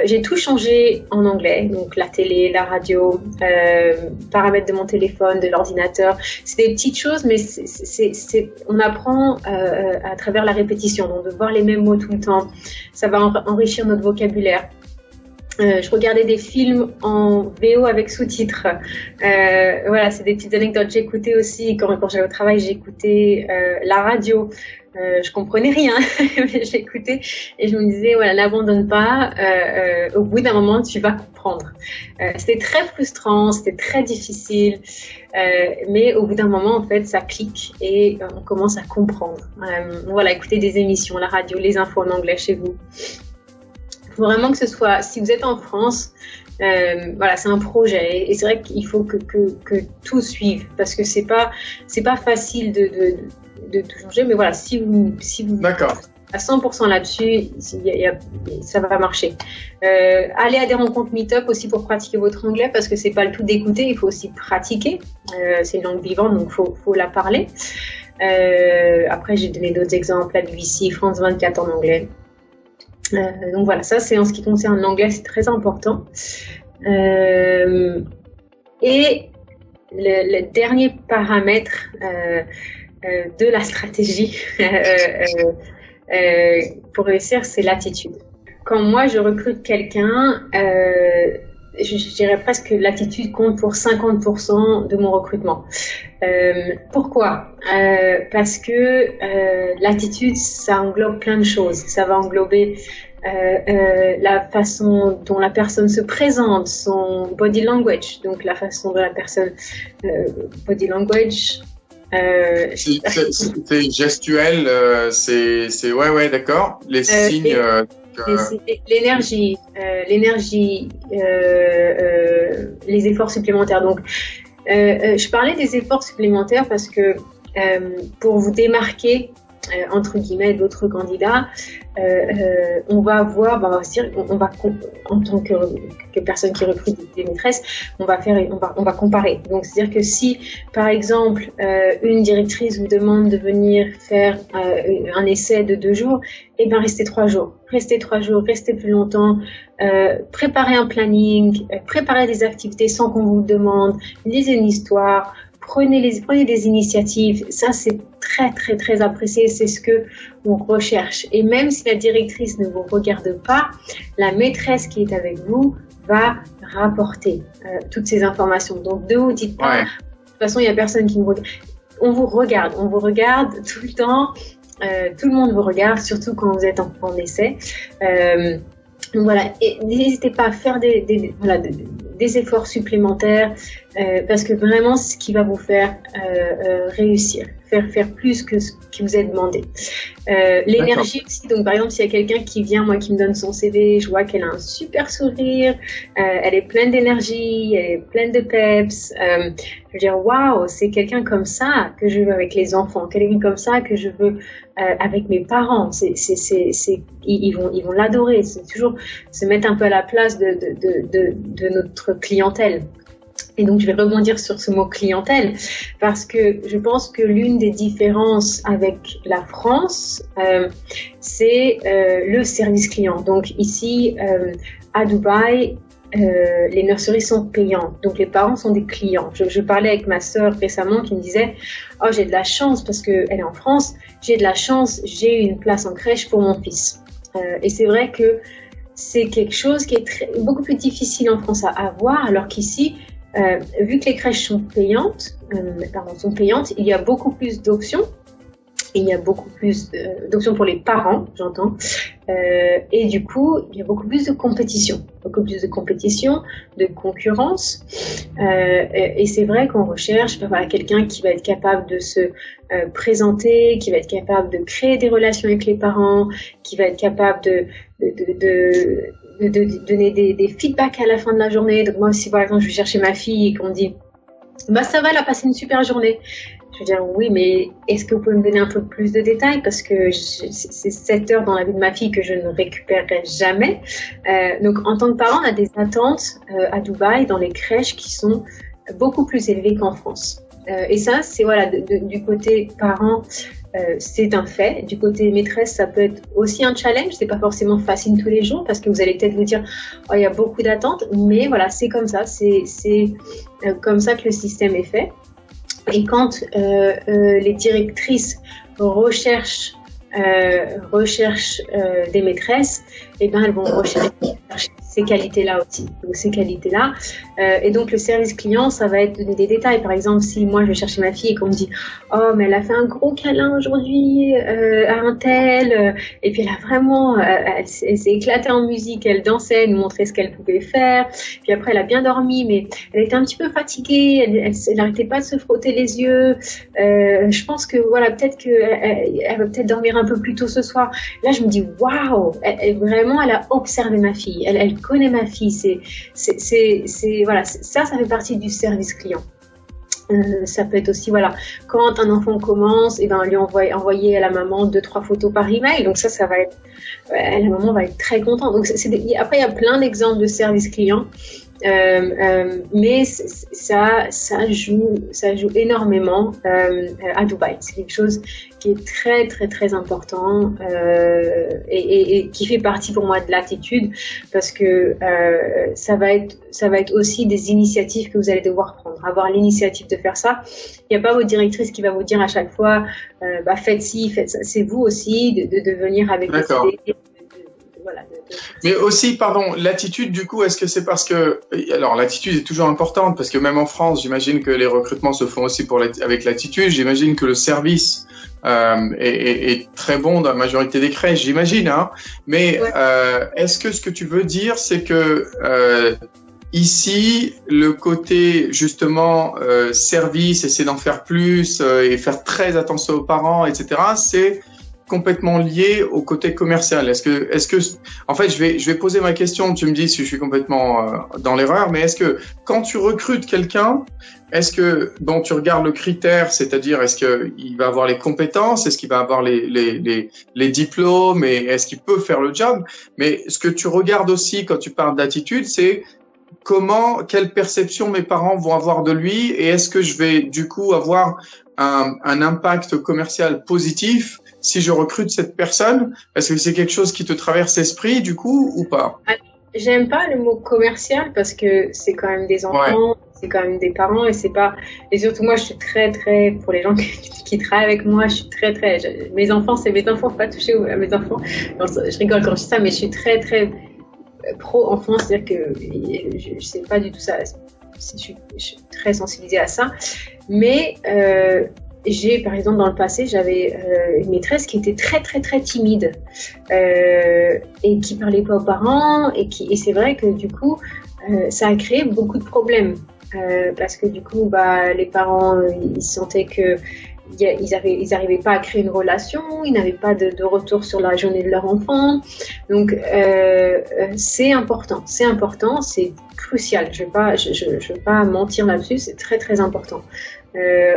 J'ai tout changé en anglais, donc la télé, la radio, paramètres de mon téléphone, de l'ordinateur. C'est des petites choses, mais on apprend à travers la répétition, donc de voir les mêmes mots tout le temps. Ça va enrichir notre vocabulaire. Je regardais des films en VO avec sous-titres. Voilà, c'est des petites anecdotes. J'écoutais aussi, quand j'allais au travail, j'écoutais la radio. Je comprenais rien, mais j'écoutais et je me disais, voilà, n'abandonne pas. Au bout d'un moment, tu vas comprendre. C'était très frustrant, c'était très difficile, mais au bout d'un moment, en fait, ça clique et on commence à comprendre. Voilà, écouter des émissions, la radio, les infos en anglais chez vous. Il faut vraiment que ce soit, si vous êtes en France, voilà, c'est un projet et c'est vrai qu'il faut que tout suive parce que c'est pas facile de tout changer, mais voilà, si vous à 100% là-dessus, ça va marcher. Allez à des rencontres meet-up aussi pour pratiquer votre anglais parce que c'est pas le tout d'écouter, il faut aussi pratiquer. C'est une langue vivante, donc faut la parler. Après, j'ai donné d'autres exemples, la BBC, France 24 en anglais. Donc voilà, ça c'est en ce qui concerne l'anglais, c'est très important. Et le dernier paramètre de la stratégie pour réussir, c'est l'attitude. Quand moi je recrute quelqu'un, je dirais presque que l'attitude compte pour 50% de mon recrutement. Pourquoi ? Parce que l'attitude, ça englobe plein de choses. Ça va englober la façon dont la personne se présente, son body language, donc la façon dont la personne body language. C'est gestuel, c'est ouais d'accord. Les signes. L'énergie, les efforts supplémentaires. Donc, je parlais des efforts supplémentaires parce que pour vous démarquer entre guillemets d'autres candidats, on va avoir, en tant que personne qui recrute des maîtresses, on va comparer. Donc c'est-à-dire que si par exemple une directrice vous demande de venir faire un essai de 2 jours, et ben restez 3 jours, restez plus longtemps, préparez un planning, préparez des activités sans qu'on vous le demande, lisez une histoire. Prenez des initiatives, ça c'est très très très apprécié, c'est ce que on recherche. Et même si la directrice ne vous regarde pas, la maîtresse qui est avec vous va rapporter toutes ces informations. Donc ne vous dites pas, de toute façon il n'y a personne qui me regarde. On vous regarde tout le temps, tout le monde vous regarde, surtout quand vous êtes en essai. Donc voilà, et n'hésitez pas à faire des efforts supplémentaires parce que vraiment c'est ce qui va vous faire réussir, faire plus que ce qui vous est demandé. L'énergie aussi, donc par exemple s'il y a quelqu'un qui vient, moi qui me donne son CV, je vois qu'elle a un super sourire, elle est pleine d'énergie, elle est pleine de peps, je veux dire waouh, c'est quelqu'un comme ça que je veux avec les enfants, quelqu'un comme ça que je veux avec mes parents, ils vont l'adorer, c'est toujours se mettre un peu à la place de notre clientèle. Et donc, je vais rebondir sur ce mot clientèle parce que je pense que l'une des différences avec la France, c'est le service client. Donc ici, à Dubaï, les nurseries sont payantes, donc les parents sont des clients. Je parlais avec ma sœur récemment qui me disait « Oh, j'ai de la chance parce qu'elle est en France, j'ai de la chance, j'ai une place en crèche pour mon fils. » Et c'est vrai que c'est quelque chose qui est beaucoup plus difficile en France à avoir, alors qu'ici, vu que les crèches sont payantes, il y a beaucoup plus d'options. Il y a beaucoup plus d'options pour les parents, j'entends. Et du coup, il y a beaucoup plus de compétition. De concurrence. Et c'est vrai qu'on recherche quelqu'un qui va être capable de se présenter, qui va être capable de créer des relations avec les parents, qui va être capable de donner des feedbacks à la fin de la journée. Donc moi, si par exemple je vais chercher ma fille et qu'on me dit « Bah ça va, elle a passé une super journée », je veux dire, oui, mais est-ce que vous pouvez me donner un peu plus de détails? Parce que c'est 7 heures dans la vie de ma fille que je ne récupérerai jamais. Donc, en tant que parent, on a des attentes à Dubaï, dans les crèches, qui sont beaucoup plus élevées qu'en France. Et ça, c'est voilà, du côté parent, c'est un fait. Du côté maîtresse, ça peut être aussi un challenge. C'est pas forcément facile tous les jours parce que vous allez peut-être vous dire, oh, il y a beaucoup d'attentes. Mais voilà, c'est comme ça. C'est comme ça que le système est fait. Et quand les directrices recherchent des maîtresses, eh ben elles vont rechercher ces qualités-là aussi. Donc ces qualités-là. Et donc le service client, ça va être donner des détails. Par exemple, si moi je vais chercher ma fille et qu'on me dit oh mais elle a fait un gros câlin aujourd'hui à un tel, et puis elle a vraiment, elle s'est éclatée en musique, elle dansait, elle nous montrait ce qu'elle pouvait faire. Puis après elle a bien dormi, mais elle était un petit peu fatiguée, elle n'arrêtait pas de se frotter les yeux. Je pense que voilà, peut-être elle va peut-être dormir un peu plus tôt ce soir. Là je me dis waouh, vraiment elle a observé ma fille, elle connaît ma fille. Voilà, ça fait partie du service client. Ça peut être aussi voilà, quand un enfant commence, et ben lui envoyer à la maman 2-3 photos par email. Donc ça va être, la maman va être très contente. Donc après il y a plein d'exemples de service client. Mais ça joue énormément à Dubaï. C'est quelque chose qui est très très très important et qui fait partie pour moi de l'attitude, parce que ça va être aussi des initiatives que vous allez devoir prendre. Avoir l'initiative de faire ça. Il n'y a pas votre directrice qui va vous dire à chaque fois faites ci, faites ça. C'est vous aussi de venir avec des idées. Mais aussi, pardon, l'attitude, du coup, est-ce que c'est parce que... Alors, l'attitude est toujours importante, parce que même en France, j'imagine que les recrutements se font aussi avec l'attitude. J'imagine que le service est très bon dans la majorité des crèches, j'imagine. Hein. Mais est-ce que ce que tu veux dire, c'est que ici, le côté, justement, service, essayer d'en faire plus et faire très attention aux parents, etc., c'est complètement lié au côté commercial. Est-ce que, en fait, je vais poser ma question, tu me dis si je suis complètement dans l'erreur, mais est-ce que quand tu recrutes quelqu'un, est-ce que, bon, tu regardes le critère, c'est-à-dire est-ce qu'il va avoir les compétences, est-ce qu'il va avoir les diplômes et est-ce qu'il peut faire le job, mais ce que tu regardes aussi quand tu parles d'attitude, c'est quelle perception mes parents vont avoir de lui et est-ce que je vais du coup avoir un impact commercial positif si je recrute cette personne? Est-ce que c'est quelque chose qui te traverse l'esprit du coup ou pas? J'aime pas le mot commercial parce que c'est quand même des enfants, c'est quand même des parents et surtout moi je suis très très, pour les gens qui travaillent avec moi, je suis très très, mes enfants c'est mes enfants, faut pas toucher à mes enfants. Non, je rigole quand je dis ça, mais je suis très très pro-enfant, c'est-à-dire que je sais pas du tout ça, je suis très sensibilisée à ça, mais par exemple, dans le passé, j'avais une maîtresse qui était très, très, très timide et qui parlait pas aux parents et c'est vrai que du coup, ça a créé beaucoup de problèmes parce que du coup, les parents, ils sentaient que ils arrivaient pas à créer une relation, ils n'avaient pas de retour sur la journée de leur enfant. Donc, c'est important, c'est crucial. Je vais pas mentir là-dessus, c'est très, très important.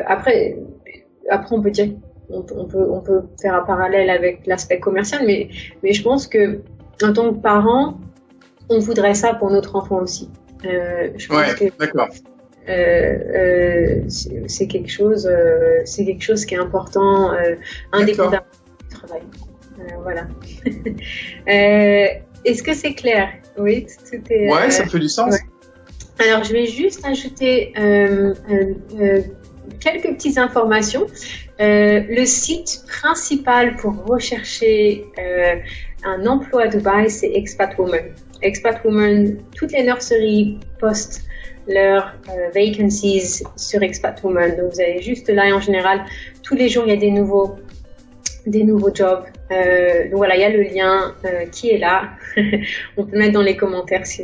Après, on peut dire, on peut faire un parallèle avec l'aspect commercial, mais je pense que en tant que parent, on voudrait ça pour notre enfant aussi. Je pense que d'accord. C'est quelque chose qui est important, indépendamment du travail. Voilà. est-ce que c'est clair? Oui, tout est. Ouais, ça fait du sens. Ouais. Alors, je vais juste ajouter quelques petites informations. Le site principal pour rechercher un emploi à Dubaï, c'est Expat Woman. Expat Woman, toutes les nurseries postent leurs vacancies sur Expat Woman. Donc, vous avez juste là, et en général, tous les jours, il y a des nouveaux jobs. Donc voilà, il y a le lien qui est là. On peut mettre dans les commentaires si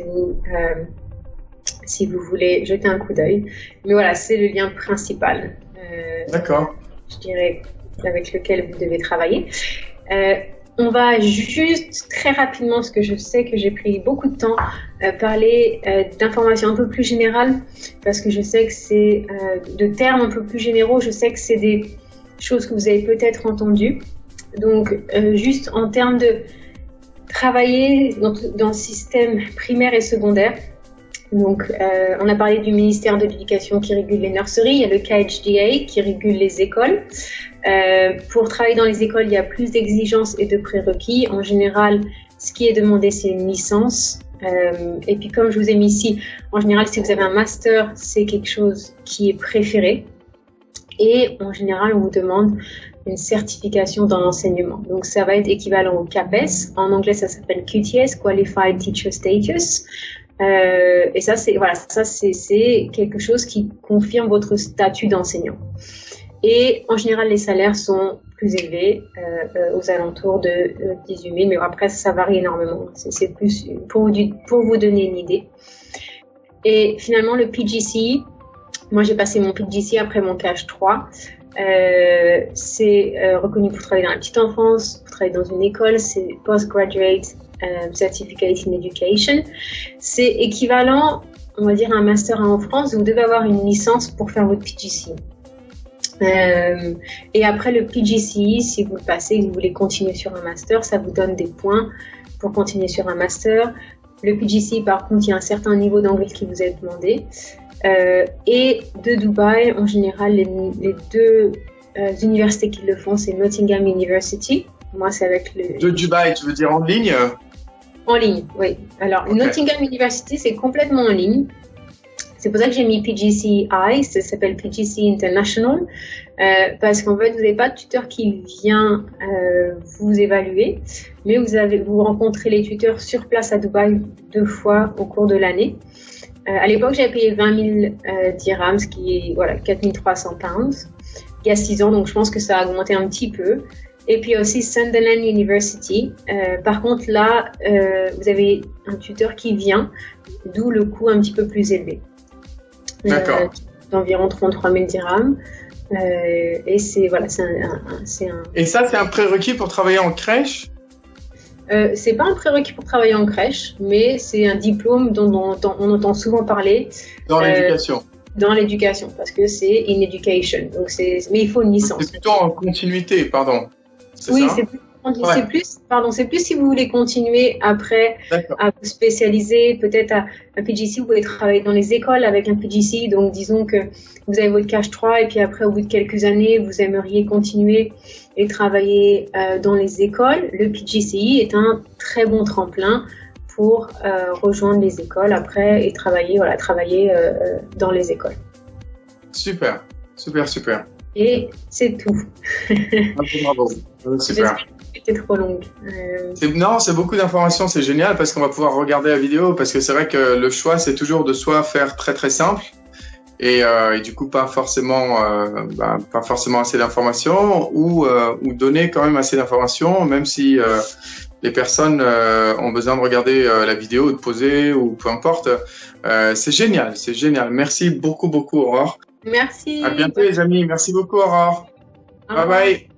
vous voulez jeter un coup d'œil. Mais voilà, c'est le lien principal. D'accord. Je dirais avec lequel vous devez travailler. On va juste très rapidement, parce que je sais que j'ai pris beaucoup de temps, parler d'informations un peu plus générales, parce que je sais que c'est de termes un peu plus généraux, je sais que c'est des choses que vous avez peut-être entendues. Donc, juste en termes de travailler dans le système primaire et secondaire. Donc, on a parlé du ministère de l'Éducation qui régule les nurseries, il y a le KHDA qui régule les écoles. Pour travailler dans les écoles, il y a plus d'exigences et de prérequis. En général, ce qui est demandé, c'est une licence. Et puis, comme je vous ai mis ici, en général, si vous avez un master, c'est quelque chose qui est préféré. Et en général, on vous demande une certification dans l'enseignement. Donc, ça va être équivalent au CAPES. En anglais, ça s'appelle QTS, Qualified Teacher Status. Et ça, c'est quelque chose qui confirme votre statut d'enseignant. Et en général, les salaires sont plus élevés, aux alentours de 18 000, mais après, ça varie énormément. C'est plus pour vous donner une idée. Et finalement, le PGCE, moi, j'ai passé mon PGCE après mon CAH 3. C'est reconnu pour travailler dans la petite enfance, pour travailler dans une école, c'est Postgraduate Certificate in Education. C'est équivalent, on va dire, à un master en France. Vous devez avoir une licence pour faire votre PGCE. Et après le PGCE, si vous le passez et que vous voulez continuer sur un master, ça vous donne des points pour continuer sur un master. Le PGCE, par contre, il y a un certain niveau d'anglais qui vous est demandé. Et de Dubaï, en général, les deux universités qui le font, c'est Nottingham University. Moi, c'est avec le... De Dubaï, tu veux dire en ligne? En ligne, oui. Alors, okay. Nottingham University, c'est complètement en ligne. C'est pour ça que j'ai mis PGCE I, ça s'appelle PGCE International, parce qu'en fait, vous n'avez pas de tuteur qui vient vous évaluer, mais vous rencontrez les tuteurs sur place à Dubaï 2 fois au cours de l'année. À l'époque, j'avais payé 20 000 dirhams, ce qui est 4 300 pounds, il y a 6 ans, donc je pense que ça a augmenté un petit peu. Et puis aussi Sunderland University. Par contre, là, vous avez un tuteur qui vient, d'où le coût un petit peu plus élevé. D'accord. D'environ 33 000 dirhams. Et c'est Et ça, c'est un prérequis pour travailler en crèche? C'est pas un prérequis pour travailler en crèche, mais c'est un diplôme dont on entend souvent parler. Dans l'éducation. Dans l'éducation, parce que c'est in education. Donc mais il faut une licence. C'est plutôt en continuité, pardon. Oui, c'est plus si vous voulez continuer après à vous spécialiser, peut-être un PGCE, vous pouvez travailler dans les écoles avec un PGCE, donc disons que vous avez votre CAH 3 et puis après au bout de quelques années, vous aimeriez continuer et travailler dans les écoles. Le PGCE est un très bon tremplin pour rejoindre les écoles après et travailler dans les écoles. Super, super, super. Et c'est tout. Bravo. Super. C'était trop longue. Non, c'est beaucoup d'informations, c'est génial parce qu'on va pouvoir regarder la vidéo parce que c'est vrai que le choix c'est toujours de soit faire très très simple et du coup pas forcément assez d'informations ou donner quand même assez d'informations même si les personnes ont besoin de regarder la vidéo, de poser ou peu importe. C'est génial. Merci beaucoup Aurore. Merci. À bientôt les amis. Merci beaucoup Aurore. Bye bye.